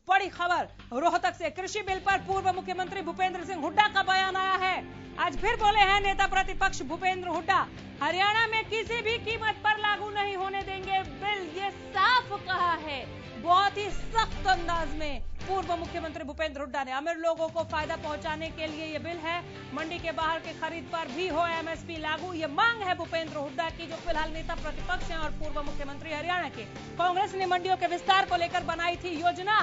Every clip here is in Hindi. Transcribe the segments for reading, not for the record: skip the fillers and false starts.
बड़ी खबर रोहतक से कृषि बिल पर पूर्व मुख्यमंत्री भूपेंद्र सिंह हुड्डा का बयान आया है। आज फिर बोले हैं नेता प्रतिपक्ष भूपेंद्र हुड्डा, हरियाणा में किसी भी कीमत पर लागू नहीं होने देंगे बिल, ये साफ कहा है। बहुत ही सख्त अंदाज में पूर्व मुख्यमंत्री भूपेंद्र हुड्डा ने अमीर लोगों को फायदा पहुंचाने के लिए ये बिल है। मंडी के बाहर की खरीद पर भी हो एमएसपी लागू, ये मांग है भूपेंद्र हुड्डा की, जो फिलहाल नेता प्रतिपक्ष हैं और पूर्व मुख्यमंत्री हरियाणा के। कांग्रेस ने मंडियों के विस्तार को लेकर बनाई थी योजना।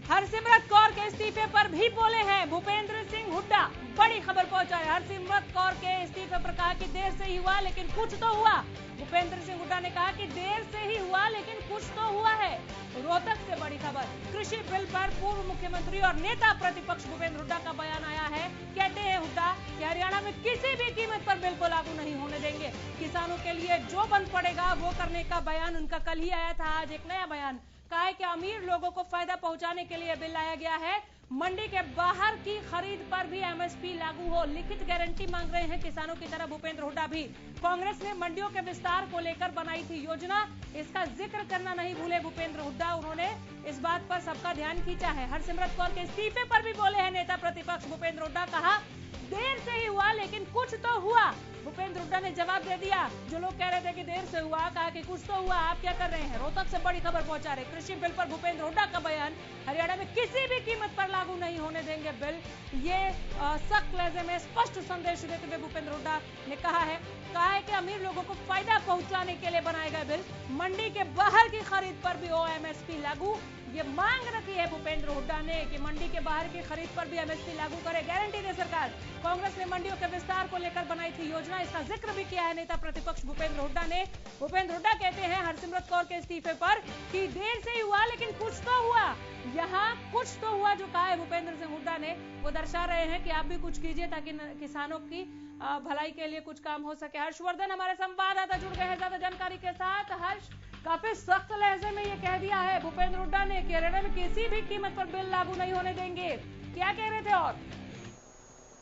हरसिमरत कौर के इस्तीफे पर भी बोले हैं भूपेंद्र सिंह हुड्डा, बड़ी खबर पहुंचाए। हरसिमरत कौर के इस्तीफे पर कहा कि देर से ही हुआ लेकिन कुछ तो हुआ। भूपेंद्र सिंह हुड्डा ने कहा कि देर से ही हुआ लेकिन कुछ तो हुआ है। रोहतक से बड़ी खबर, कृषि बिल पर पूर्व मुख्यमंत्री और नेता प्रतिपक्ष भूपेंद्र हुड्डा का बयान आया है। कहते हैं हुड्डा कि हरियाणा में किसी भी कीमत पर बिल को लागू नहीं होने देंगे। किसानों के लिए जो बंद पड़ेगा वो करने का बयान उनका कल ही आया था। आज एक नया बयान कहा है कि अमीर लोगों को फायदा पहुंचाने के लिए बिल लाया गया है। मंडी के बाहर की खरीद पर भी एमएसपी लागू हो, लिखित गारंटी मांग रहे हैं किसानों की तरह भूपेंद्र हुड्डा भी। कांग्रेस ने मंडियों के विस्तार को लेकर बनाई थी योजना, इसका जिक्र करना नहीं भूले भूपेंद्र हुड्डा। उन्होंने इस बात पर सबका ध्यान खींचा है। हरसिमरत कौर के इस्तीफे पर भी बोले हैं नेता प्रतिपक्ष भूपेंद्र हुड्डा, कहा देर से ही हुआ लेकिन कुछ तो हुआ। भूपेंद्र हुड्डा ने जवाब दे दिया, जो लोग कह रहे थे कि देर से हुआ, कहा कि कुछ तो हुआ, आप क्या कर रहे हैं। रोहतक से बड़ी खबर पहुंचा रहे कृषि बिल पर भूपेंद्र हुड्डा का बयान, हरियाणा में किसी भी कीमत पर लागू नहीं होने देंगे बिल, ये सख्त लहजे में स्पष्ट संदेश देते हुए भूपेंद्र हुड्डा ने कहा है कि अमीर लोगों को फायदा पहुंचाने के लिए बनाया गया बिल। मंडी के बाहर की खरीद पर भी हो एमएसपी लागू, ये मांग रखी है भूपेंद्र हुड्डा ने कि मंडी के बाहर की खरीद पर भी एमएसपी लागू करे, गारंटी दे सरकार। कांग्रेस ने मंडियों के विस्तार को लेकर बनाई थी योजना, इसका जिक्र भी किया है नेता प्रतिपक्ष भूपेंद्र हुड्डा ने। भूपेंद्र हुड्डा कहते हैं हरसिमरत कौर के इस्तीफे पर कि देर से ही हुआ लेकिन कुछ तो हुआ। यहाँ कुछ तो हुआ जो कहा है भूपेंद्र सिंह हुड्डा ने, वो दर्शा रहे हैं कि आप भी कुछ कीजिए ताकि किसानों की भलाई के लिए कुछ काम हो सके। हर्षवर्धन हमारे संवाददाता जुड़ गए हैं ज्यादा जानकारी के साथ। हर्ष, काफी सख्त लहजे में ये कह दिया है भूपेंद्र हुड्डा ने कि हरियाणा में किसी भी कीमत पर बिल लागू नहीं होने देंगे, क्या कह रहे थे? और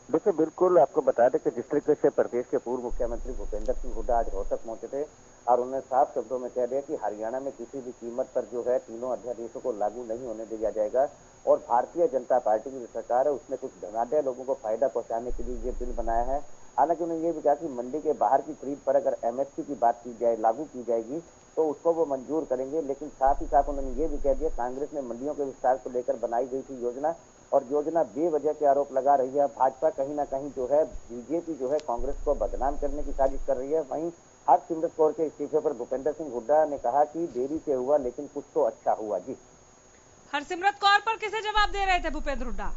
देखिए, बिल्कुल आपको बता दें कि जिस तरीके से प्रदेश के पूर्व मुख्यमंत्री भूपेंद्र सिंह हुड्डा आज रोहतक पहुंचे थे और उन्होंने साफ शब्दों में कह दिया कि हरियाणा में किसी भी कीमत पर जो है तीनों अध्यादेशों को लागू नहीं होने दिया जाएगा और भारतीय जनता पार्टी की जो सरकार है उसने कुछ धनाढ्य लोगों को फायदा पहुंचाने के लिए ये बिल बनाया है। हालांकि उन्होंने ये भी कहा कि मंडी के बाहर की खरीद पर अगर एमएसपी की बात की जाए, लागू की जाएगी तो उसको वो मंजूर करेंगे। लेकिन साथ ही साथ उन्होंने ये भी कह दिया, कांग्रेस ने मंडियों के विस्तार को लेकर बनाई गई थी योजना और योजना बेवजह के आरोप लगा रही है। भाजपा कहीं ना कहीं जो है बीजेपी जो है कांग्रेस को बदनाम करने की साजिश कर रही है। वहीं हरसिमरत कौर के इस्तीफे पर भूपेंद्र सिंह हुड्डा ने कहा कि देरी से हुआ लेकिन कुछ तो अच्छा हुआ। जी, हरसिमरत कौर पर किसे जवाब दे रहे थे भूपेंद्र हुड्डा?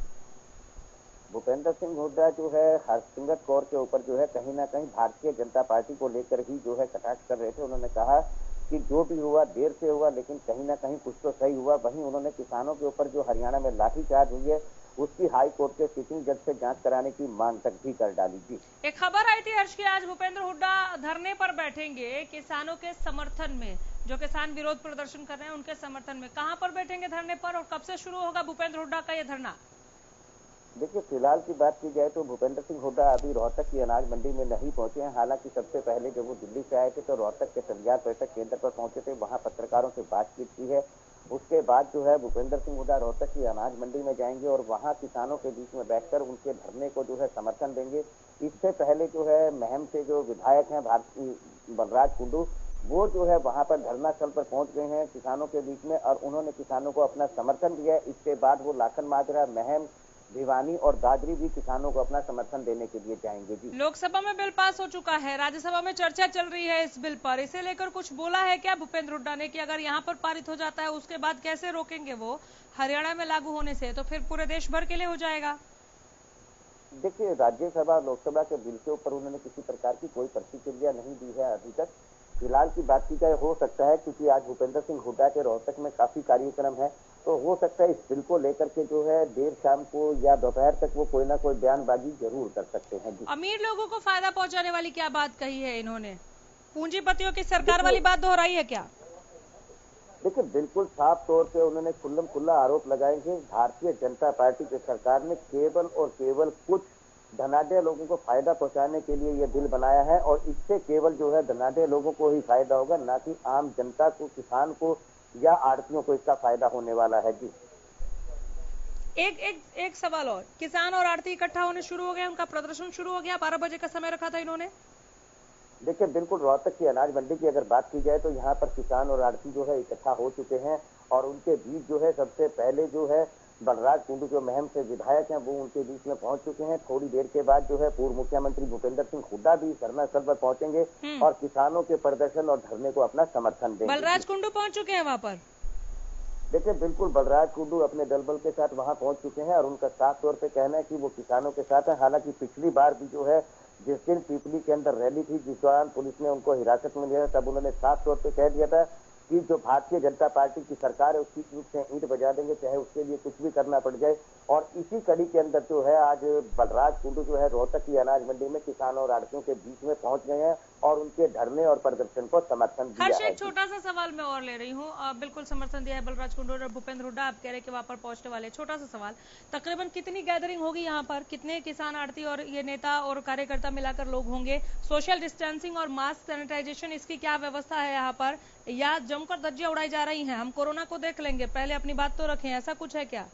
भूपेंद्र सिंह हुड्डा जो है हरसिमरत कौर के ऊपर जो है कहीं ना कहीं भारतीय जनता पार्टी को लेकर ही जो है कटाक्ष कर रहे थे। उन्होंने कहा कि जो भी हुआ देर से हुआ लेकिन कहीं ना कहीं कुछ तो सही हुआ। वहीं उन्होंने किसानों के ऊपर जो हरियाणा में लाठीचार्ज हुई है उसकी हाई कोर्ट के सिटिंग जज से जांच कराने की मांग तक भी कर डाली। जी, एक खबर आई थी हर्ष की, आज भूपेंद्र हुड्डा धरने पर बैठेंगे किसानों के समर्थन में, जो किसान विरोध प्रदर्शन कर रहे हैं उनके समर्थन में। कहां पर बैठेंगे धरने पर और कब से शुरू होगा भूपेंद्र हुड्डा का ये धरना? देखिए, फिलहाल की बात की जाए तो भूपेंद्र सिंह हुड्डा अभी रोहतक की अनाज मंडी में नहीं पहुंचे हैं। हालांकि सबसे पहले जब वो दिल्ली से आए थे तो रोहतक के तलियार पर्यटक केंद्र पर पहुंचे थे, वहां पत्रकारों से बातचीत की है। उसके बाद जो है भूपेंद्र सिंह हुड्डा रोहतक की अनाज मंडी में जाएंगे और वहां किसानों के बीच में बैठकर उनके धरने को जो है समर्थन देंगे। इससे पहले जो है महम से जो विधायक हैं बलराज कुंडू, वो जो है वहां पर धरना स्थल पर पहुंच गए हैं किसानों के बीच में और उन्होंने किसानों को अपना समर्थन दिया है। इसके बाद वो लाखन माजरा, महम, भिवानी और दादरी भी किसानों को अपना समर्थन देने के लिए जाएंगे। जी, लोकसभा में बिल पास हो चुका है, राज्यसभा में चर्चा चल रही है इस बिल पर, इसे लेकर कुछ बोला है क्या भूपेंद्र हुड्डा ने कि अगर यहाँ पर पारित हो जाता है उसके बाद कैसे रोकेंगे वो हरियाणा में लागू होने से, तो फिर पूरे देश भर के लिए हो जाएगा? देखिए, राज्यसभा लोकसभा के बिल के ऊपर उन्होंने किसी प्रकार की कोई प्रतिक्रिया नहीं दी है अभी तक। फिलहाल की बात की जाए हो सकता है क्योंकि आज भूपेंद्र सिंह हुड्डा के रोहतक में काफी कार्यक्रम है तो हो सकता है इस बिल को लेकर के जो है देर शाम को या दोपहर तक वो कोई ना कोई बयानबाजी जरूर कर सकते हैं। जी, अमीर लोगों को फायदा पहुंचाने वाली क्या बात कही है इन्होंने? पूंजीपतियों की सरकार वाली बात दोहराई है क्या? देखिए, बिल्कुल साफ तौर पे उन्होंने खुल्लम खुल्ला आरोप लगाए कि भारतीय जनता पार्टी की सरकार ने केवल और केवल कुछ धनाढ्य लोगों को फायदा पहुंचाने के लिए ये बिल बनाया है और इससे केवल जो है धनाढ्य लोगों को ही फायदा होगा, ना कि आम जनता को, किसान को या आड़तियों को इसका फायदा होने वाला है। जी, एक सवाल और, किसान और आड़ती इकट्ठा होने शुरू हो गए, उनका प्रदर्शन शुरू हो गया, 12 बजे का समय रखा था इन्होंने। देखिए बिल्कुल रोहतक की अनाज मंडी की अगर बात की जाए तो यहाँ पर किसान और आड़ती जो है इकट्ठा हो चुके हैं और उनके बीच जो है सबसे पहले जो है बलराज कुंडू जो महम से विधायक हैं वो उनके बीच में पहुंच चुके हैं। थोड़ी देर के बाद जो है पूर्व मुख्यमंत्री भूपेंद्र सिंह हुड्डा भी धरना स्थल पर पहुंचेंगे और किसानों के प्रदर्शन और धरने को अपना समर्थन देंगे। बलराज कुंडू पहुंच चुके हैं वहां पर। देखिए बिल्कुल बलराज कुंडू अपने दल बल के साथ वहां पहुंच चुके हैं और उनका साफ तौर पे कहना है कि वो किसानों के साथ है। हालांकि पिछली बार भी जो है जिस दिन पीपली के अंदर रैली थी जिस दौरान पुलिस ने उनको हिरासत में लिया तब उन्होंने साफ तौर पे कह दिया था कि जो भारतीय जनता पार्टी की सरकार है उसकी ईंट से ईंट बजा देंगे, चाहे उसके लिए कुछ भी करना पड़ जाए। और इसी कड़ी के अंदर जो है आज बलराज कुंडू जो है रोहतक की अनाज मंडी में किसानों और आड़तियों के बीच में पहुंच गए हैं और उनके धरने और प्रदर्शन को समर्थन दिया है। एक छोटा सा सवाल मैं और ले रही हूँ, बिल्कुल समर्थन दिया है बलराज कुंडू और भूपेंद्र हुड्डा, आप कह रहे हैं कि वहां पर पहुंचने वाले। छोटा सा सवाल, तकरीबन कितनी गैदरिंग होगी यहाँ पर, कितने किसान आड़ती और ये नेता और कार्यकर्ता मिलाकर लोग होंगे? सोशल डिस्टेंसिंग और मास्क सैनिटाइजेशन इसकी क्या व्यवस्था है यहाँ पर, या जमकर धज्जियां उड़ाई जा रही हैं? हम कोरोना को देख लेंगे, पहले अपनी बात तो रखें, ऐसा कुछ है क्या?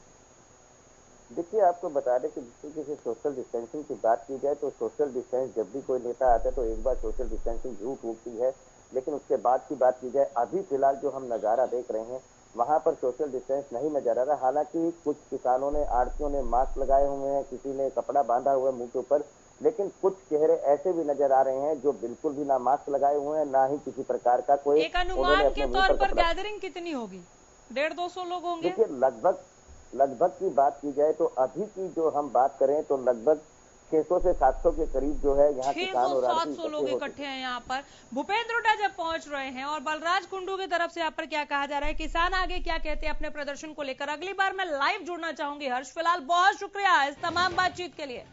देखिए आपको बता दें कि जिस तरीके से सोशल डिस्टेंसिंग की बात की जाए तो सोशल डिस्टेंस जब भी कोई नेता आता है तो एक बार सोशल डिस्टेंसिंग झूठ उठती है, लेकिन उसके बाद की बात की जाए अभी फिलहाल जो हम नजारा देख रहे हैं वहां पर सोशल डिस्टेंस नहीं नजर आ रहा। हालांकि कुछ किसानों ने आड़तियों ने मास्क लगाए हुए हैं, किसी ने कपड़ा बांधा हुआ है मुंह के ऊपर, लेकिन कुछ चेहरे ऐसे भी नजर आ रहे हैं जो बिल्कुल भी ना मास्क लगाए हुए हैं ना ही किसी प्रकार का कोई। एक अनुमान के तौर पर गैदरिंग कितनी होगी? 150-200 लोग होंगे। देखिए लगभग की बात की जाए तो अभी की जो हम बात करें तो लगभग 600 से 700 के करीब जो है यहाँ किसान और 700 लोग इकट्ठे हैं यहाँ पर। भूपेंद्र हुड्डा जब पहुंच रहे हैं और बलराज कुंडू की तरफ से यहाँ पर क्या कहा जा रहा है, किसान आगे क्या कहते हैं अपने प्रदर्शन को लेकर, अगली बार मैं लाइव जुड़ना चाहूंगी। हर्ष, फिलहाल बहुत शुक्रिया इस तमाम बातचीत के लिए।